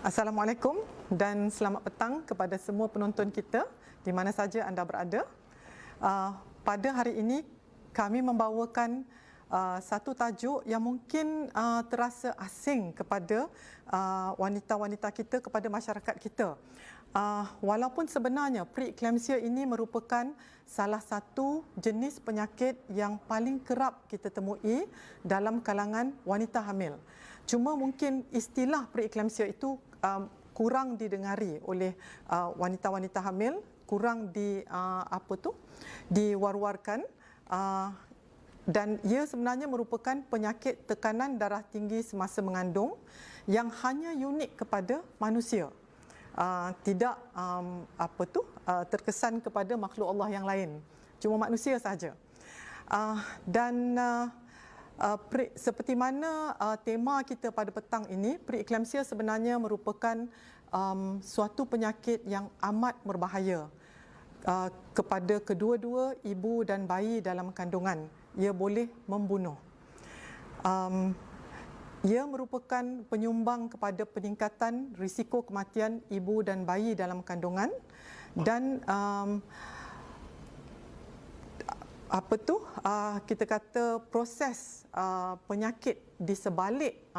Assalamualaikum dan selamat petang kepada semua penonton kita di mana saja anda berada. Pada hari ini kami membawakan satu tajuk yang mungkin terasa asing kepada wanita-wanita kita, kepada masyarakat kita. Walaupun sebenarnya preeclampsia ini merupakan salah satu jenis penyakit yang paling kerap kita temui dalam kalangan wanita hamil. Cuma mungkin istilah preeclampsia itu kurang didengari oleh wanita-wanita hamil, kurang diwar-warkan, dan ia sebenarnya merupakan penyakit tekanan darah tinggi semasa mengandung yang hanya unik kepada manusia. Tidak terkesan kepada makhluk Allah yang lain, cuma manusia saja. Seperti mana tema kita pada petang ini, preeclampsia sebenarnya merupakan suatu penyakit yang amat berbahaya kepada kedua-dua ibu dan bayi dalam kandungan. Ia boleh membunuh. Ia merupakan penyumbang kepada peningkatan risiko kematian ibu dan bayi dalam kandungan, dan kita kata proses penyakit di sebalik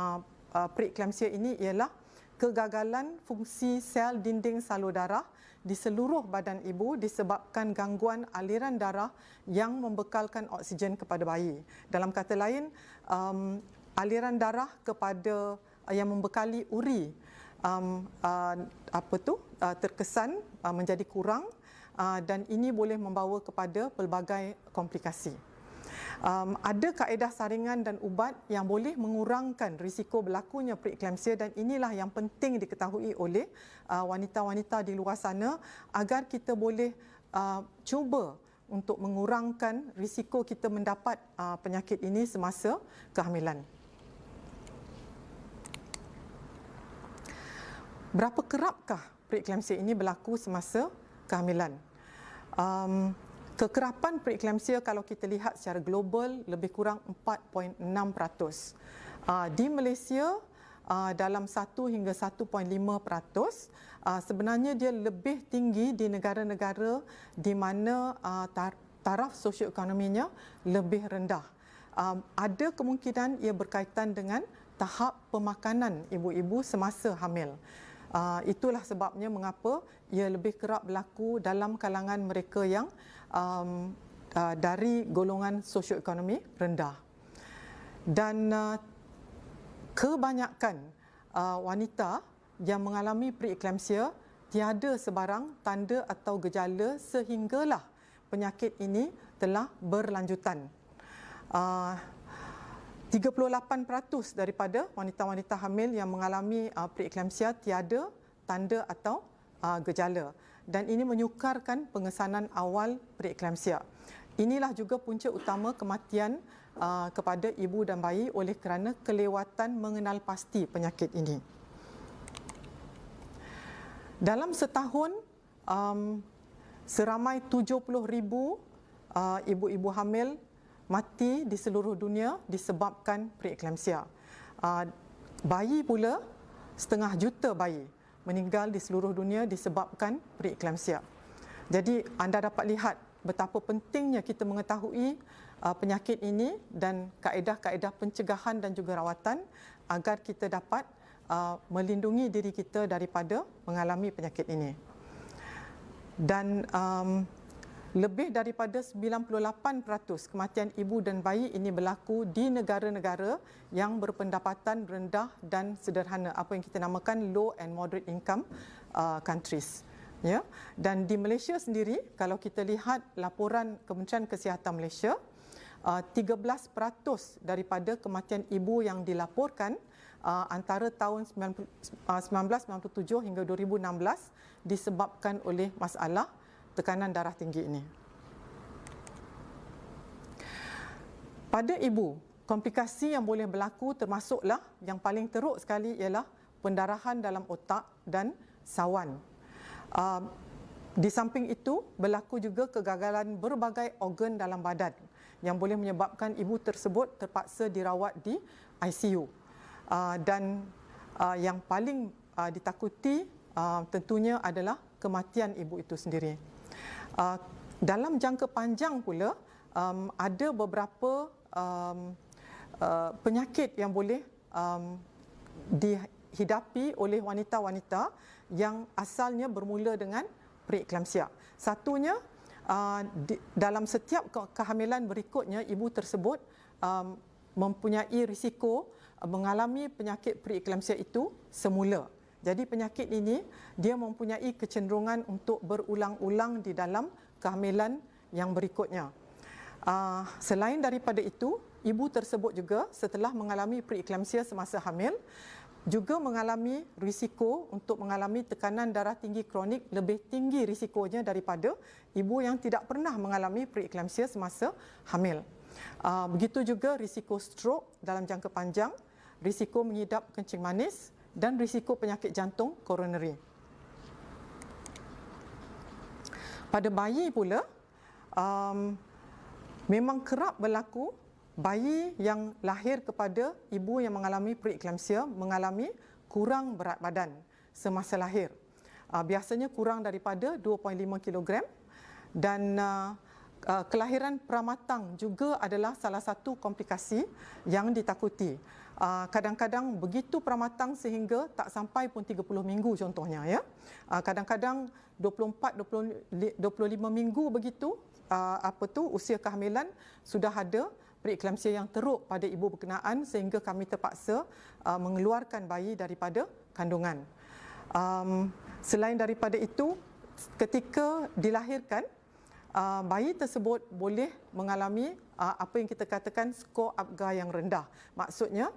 preeclampsia ini ialah kegagalan fungsi sel dinding salur darah di seluruh badan ibu disebabkan gangguan aliran darah yang membekalkan oksigen kepada bayi. Dalam kata lain, aliran darah kepada yang membekali uri terkesan menjadi kurang, dan ini boleh membawa kepada pelbagai komplikasi. Ada kaedah saringan dan ubat yang boleh mengurangkan risiko berlakunya preeclampsia, dan inilah yang penting diketahui oleh wanita-wanita di luar sana agar kita boleh cuba untuk mengurangkan risiko kita mendapat penyakit ini semasa kehamilan. Berapa kerapkah preeclampsia ini berlaku semasa kehamilan? Kekerapan preeclampsia kalau kita lihat secara global lebih kurang 4.6%. Di Malaysia dalam 1 hingga 1.5%. Sebenarnya dia lebih tinggi di negara-negara di mana taraf sosioekonominya lebih rendah. Ada kemungkinan ia berkaitan dengan tahap pemakanan ibu-ibu semasa hamil. Itulah sebabnya mengapa ia lebih kerap berlaku dalam kalangan mereka yang dari golongan sosioekonomi rendah. Dan kebanyakan wanita yang mengalami preeclampsia tiada sebarang tanda atau gejala sehinggalah penyakit ini telah berlanjutan. 38% daripada wanita-wanita hamil yang mengalami preeclampsia tiada tanda atau gejala, dan ini menyukarkan pengesanan awal preeclampsia. Inilah juga punca utama kematian kepada ibu dan bayi oleh kerana kelewatan mengenal pasti penyakit ini. Dalam setahun, seramai 70,000 ibu-ibu hamil mati di seluruh dunia disebabkan preeclampsia. Bayi pula, 500,000 bayi meninggal di seluruh dunia disebabkan preeclampsia. Jadi anda dapat lihat betapa pentingnya kita mengetahui penyakit ini dan kaedah-kaedah pencegahan dan juga rawatan agar kita dapat melindungi diri kita daripada mengalami penyakit ini. Dan lebih daripada 98% kematian ibu dan bayi ini berlaku di negara-negara yang berpendapatan rendah dan sederhana, apa yang kita namakan low and moderate income countries. Ya, dan di Malaysia sendiri, kalau kita lihat laporan Kementerian Kesihatan Malaysia, 13% daripada kematian ibu yang dilaporkan antara tahun 1997 hingga 2016 disebabkan oleh masalah tekanan darah tinggi ini. Pada ibu, komplikasi yang boleh berlaku termasuklah yang paling teruk sekali ialah pendarahan dalam otak dan sawan. Di samping itu, berlaku juga kegagalan berbagai organ dalam badan yang boleh menyebabkan ibu tersebut terpaksa dirawat di ICU. Dan yang paling ditakuti tentunya adalah kematian ibu itu sendiri. Dalam jangka panjang pula, ada beberapa penyakit yang boleh dihidapi oleh wanita-wanita yang asalnya bermula dengan preeklamsia. Satunya, dalam setiap kehamilan berikutnya, ibu tersebut mempunyai risiko mengalami penyakit preeklamsia itu semula. Jadi penyakit ini dia mempunyai kecenderungan untuk berulang-ulang di dalam kehamilan yang berikutnya. Selain daripada itu, ibu tersebut juga setelah mengalami preeklamsia semasa hamil juga mengalami risiko untuk mengalami tekanan darah tinggi kronik lebih tinggi risikonya daripada ibu yang tidak pernah mengalami preeklamsia semasa hamil. Begitu juga risiko stroke dalam jangka panjang, risiko mengidap kencing manis dan risiko penyakit jantung koronari. Pada bayi pula, memang kerap berlaku bayi yang lahir kepada ibu yang mengalami preeklamsia mengalami kurang berat badan semasa lahir. Biasanya kurang daripada 2.5 kg dan kelahiran pramatang juga adalah salah satu komplikasi yang ditakuti. Kadang-kadang begitu pramatang sehingga tak sampai pun 30 minggu contohnya, ya. Kadang-kadang 24-25 minggu begitu usia kehamilan sudah ada preeklamsia yang teruk pada ibu berkenaan sehingga kami terpaksa mengeluarkan bayi daripada kandungan. Selain daripada itu, ketika dilahirkan, bayi tersebut boleh mengalami apa yang kita katakan skor Apgar yang rendah. Maksudnya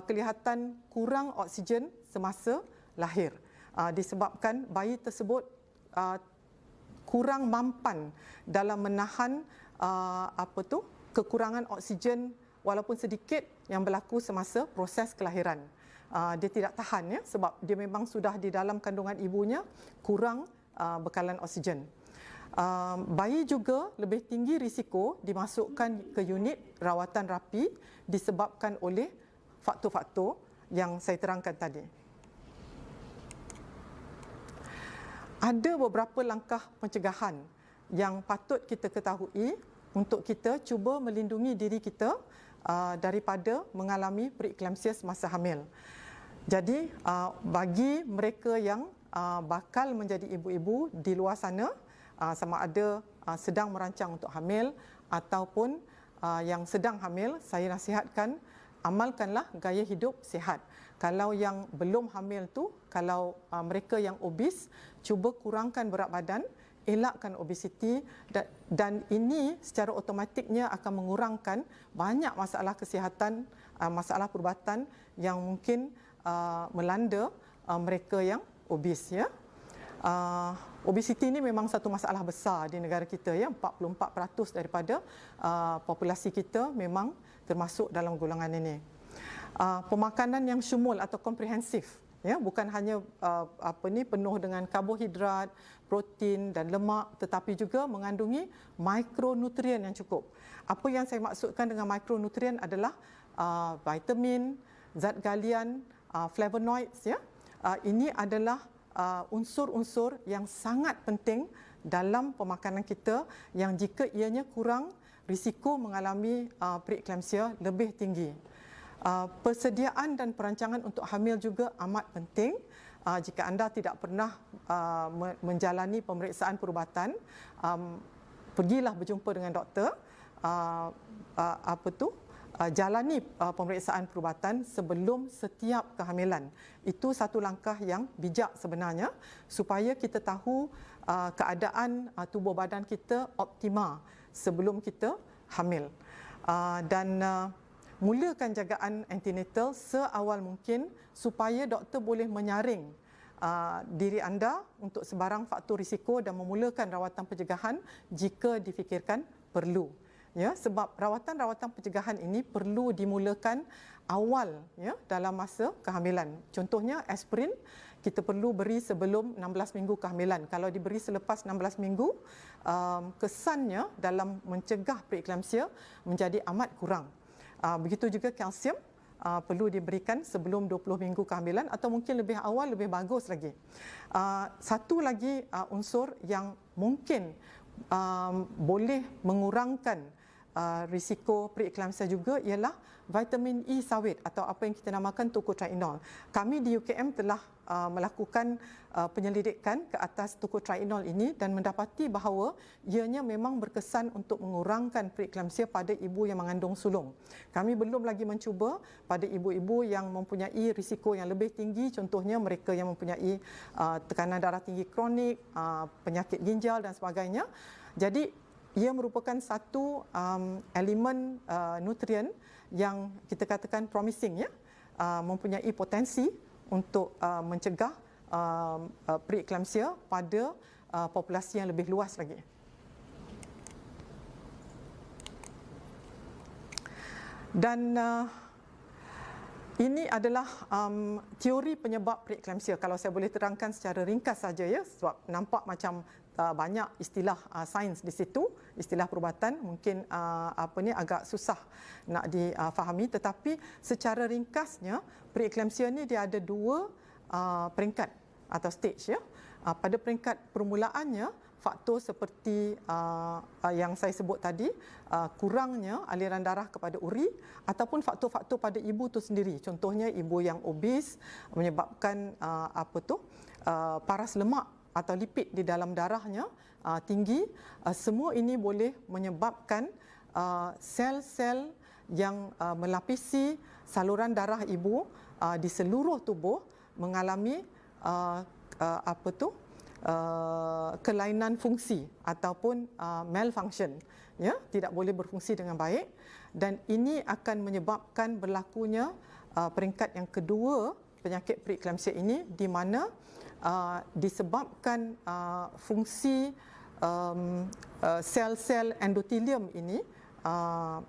kelihatan kurang oksigen semasa lahir disebabkan bayi tersebut kurang mampan dalam menahan kekurangan oksigen walaupun sedikit yang berlaku semasa proses kelahiran. Dia tidak tahan, ya, sebab dia memang sudah di dalam kandungan ibunya kurang bekalan oksigen. Bayi juga lebih tinggi risiko dimasukkan ke unit rawatan rapi disebabkan oleh faktor-faktor yang saya terangkan tadi. Ada beberapa langkah pencegahan yang patut kita ketahui untuk kita cuba melindungi diri kita daripada mengalami preeklamsia semasa hamil. Jadi bagi mereka yang bakal menjadi ibu-ibu di luar sana, sama ada sedang merancang untuk hamil ataupun yang sedang hamil, saya nasihatkan amalkanlah gaya hidup sihat. Kalau yang belum hamil tu, kalau mereka yang obes, cuba kurangkan berat badan, elakkan obesiti dan ini secara automatiknya akan mengurangkan banyak masalah kesihatan, masalah perubatan yang mungkin melanda mereka yang obes, ya. Obesiti ini memang satu masalah besar di negara kita, ya. 44% daripada populasi kita memang termasuk dalam golongan ini. Pemakanan yang syumul atau komprehensif, ya, bukan hanya penuh dengan karbohidrat, protein dan lemak, tetapi juga mengandungi mikronutrien yang cukup. Apa yang saya maksudkan dengan mikronutrien adalah vitamin, zat galian, flavonoids, ya. Ini adalah unsur-unsur yang sangat penting dalam pemakanan kita yang jika ianya kurang, risiko mengalami preeklamsia lebih tinggi. Persediaan dan perancangan untuk hamil juga amat penting. Jika anda tidak pernah menjalani pemeriksaan perubatan, pergilah berjumpa dengan doktor. Jalani pemeriksaan perubatan sebelum setiap kehamilan. Itu satu langkah yang bijak sebenarnya supaya kita tahu keadaan tubuh badan kita optima sebelum kita hamil. Dan mulakan jagaan antenatal seawal mungkin supaya doktor boleh menyaring diri anda untuk sebarang faktor risiko dan memulakan rawatan pencegahan jika difikirkan perlu. Ya, sebab rawatan-rawatan pencegahan ini perlu dimulakan awal, ya, dalam masa kehamilan. Contohnya aspirin kita perlu beri sebelum 16 minggu kehamilan. Kalau diberi selepas 16 minggu, kesannya dalam mencegah preeklamsia menjadi amat kurang. Begitu juga kalsium perlu diberikan sebelum 20 minggu kehamilan atau mungkin lebih awal lebih bagus lagi. Satu lagi unsur yang mungkin boleh mengurangkan risiko preeklamsia juga ialah vitamin E sawit atau apa yang kita namakan tocotrienol. Kami di UKM telah melakukan penyelidikan ke atas tocotrienol ini dan mendapati bahawa ianya memang berkesan untuk mengurangkan preeklamsia pada ibu yang mengandung sulung. Kami belum lagi mencuba pada ibu-ibu yang mempunyai risiko yang lebih tinggi, contohnya mereka yang mempunyai tekanan darah tinggi kronik, penyakit ginjal dan sebagainya. Jadi ia merupakan satu elemen nutrien yang kita katakan promising, ya, mempunyai potensi untuk mencegah preeklamsia pada populasi yang lebih luas lagi. Dan ini adalah teori penyebab preeklamsia. Kalau saya boleh terangkan secara ringkas saja, ya, sebab nampak macam banyak istilah sains di situ, istilah perubatan, mungkin agak susah nak difahami, tetapi secara ringkasnya preeklamsia ni dia ada dua peringkat atau stage, ya. Pada peringkat permulaannya, faktor seperti yang saya sebut tadi, kurangnya aliran darah kepada uri ataupun faktor-faktor pada ibu tu sendiri, contohnya ibu yang obes menyebabkan paras lemak atau lipid di dalam darahnya tinggi, semua ini boleh menyebabkan sel-sel yang melapisi saluran darah ibu di seluruh tubuh mengalami kelainan fungsi ataupun malfunction, ya, tidak boleh berfungsi dengan baik, dan ini akan menyebabkan berlakunya peringkat yang kedua penyakit preeklamsia ini, di mana disebabkan fungsi sel-sel endotelium ini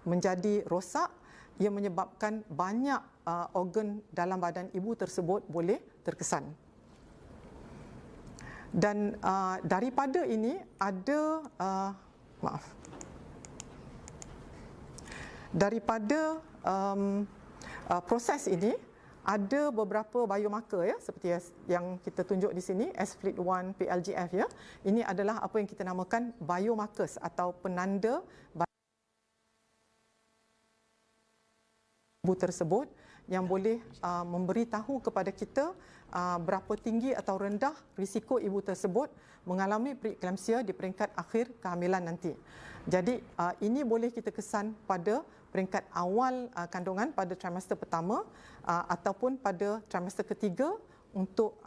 menjadi rosak, ia menyebabkan banyak organ dalam badan ibu tersebut boleh terkesan. Dan daripada ini ada daripada proses ini ada beberapa biomarker, ya, seperti yang kita tunjuk di sini, sFlt1, PLGF, ya. Ini adalah apa yang kita namakan biomarkers atau penanda ibu tersebut yang boleh memberitahu kepada kita berapa tinggi atau rendah risiko ibu tersebut mengalami preeklamsia di peringkat akhir kehamilan nanti. Jadi ini boleh kita kesan pada peringkat awal kandungan pada trimester pertama ataupun pada trimester ketiga untuk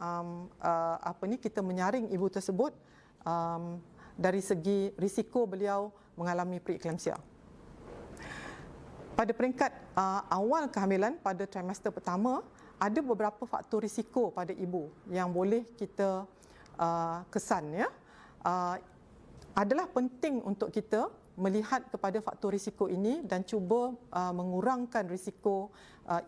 kita menyaring ibu tersebut dari segi risiko beliau mengalami preeklamsia. Pada peringkat awal kehamilan pada trimester pertama, ada beberapa faktor risiko pada ibu yang boleh kita kesan, ya. Adalah penting untuk kita melihat kepada faktor risiko ini dan cuba mengurangkan risiko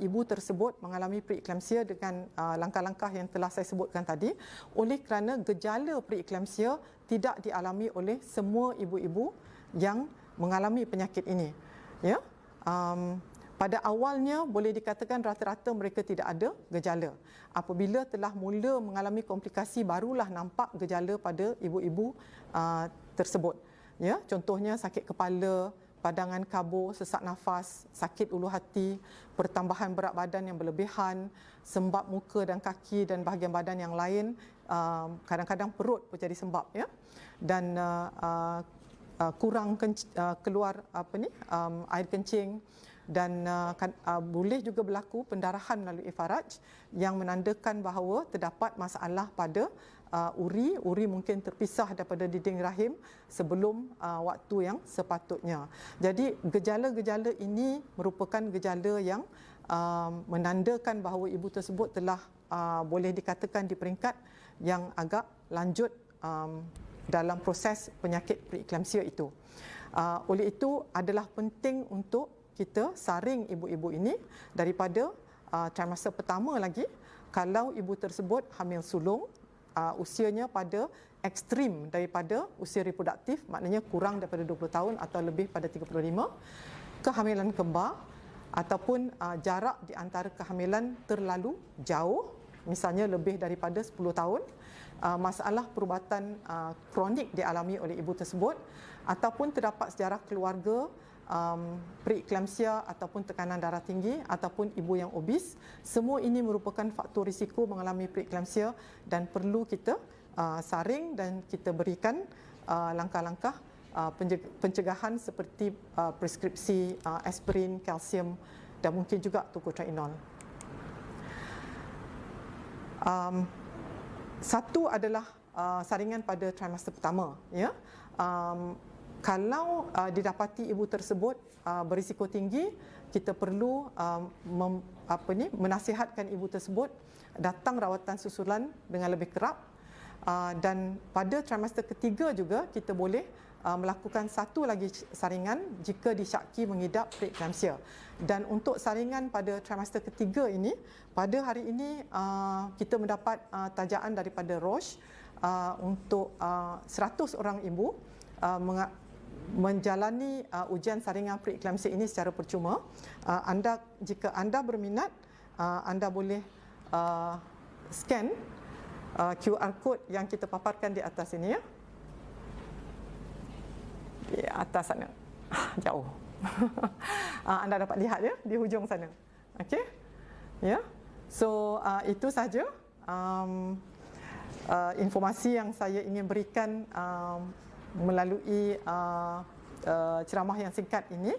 ibu tersebut mengalami preeklamsia dengan langkah-langkah yang telah saya sebutkan tadi, oleh kerana gejala preeklamsia tidak dialami oleh semua ibu-ibu yang mengalami penyakit ini, ya. Pada awalnya boleh dikatakan rata-rata mereka tidak ada gejala. Apabila telah mula mengalami komplikasi, barulah nampak gejala pada ibu-ibu tersebut. Ya, contohnya sakit kepala, padangan kabur, sesak nafas, sakit ulu hati, pertambahan berat badan yang berlebihan, sembab muka dan kaki dan bahagian badan yang lain, kadang-kadang perut pun jadi sembab, ya. Dan kurang keluar air kencing, dan boleh juga berlaku pendarahan melalui faraj yang menandakan bahawa terdapat masalah pada uri mungkin terpisah daripada dinding rahim sebelum waktu yang sepatutnya. Jadi gejala-gejala ini merupakan gejala yang menandakan bahawa ibu tersebut telah boleh dikatakan di peringkat yang agak lanjut dalam proses penyakit preeklamsia itu. Oleh itu adalah penting untuk kita saring ibu-ibu ini daripada trimester pertama lagi. Kalau ibu tersebut hamil sulung, usianya pada ekstrim daripada usia reproduktif, maknanya kurang daripada 20 tahun atau lebih pada 35, kehamilan kembar, ataupun jarak di antara kehamilan terlalu jauh, misalnya lebih daripada 10 tahun, masalah perubatan kronik dialami oleh ibu tersebut, ataupun terdapat sejarah keluarga preeklamsia ataupun tekanan darah tinggi, ataupun ibu yang obes. Semua ini merupakan faktor risiko mengalami preeklamsia dan perlu kita saring dan kita berikan langkah-langkah pencegahan seperti preskripsi aspirin, kalsium dan mungkin juga tocotrienol. Satu adalah saringan pada trimester pertama, ya. Kalau didapati ibu tersebut berisiko tinggi, kita perlu menasihatkan ibu tersebut datang rawatan susulan dengan lebih kerap, dan pada trimester ketiga juga kita boleh melakukan satu lagi saringan jika disyaki mengidap preeklamsia. Dan untuk saringan pada trimester ketiga ini, pada hari ini kita mendapat tajaan daripada Roche untuk 100 orang ibu menjalani ujian saringan preeklamsia ini secara percuma. Jika anda berminat, anda boleh scan QR code yang kita paparkan di atas ini, ya. Di atas sana, jauh. Anda dapat lihat, ya, di hujung sana. Okey, ya. So itu saja informasi yang saya ingin berikan melalui ceramah yang singkat ini.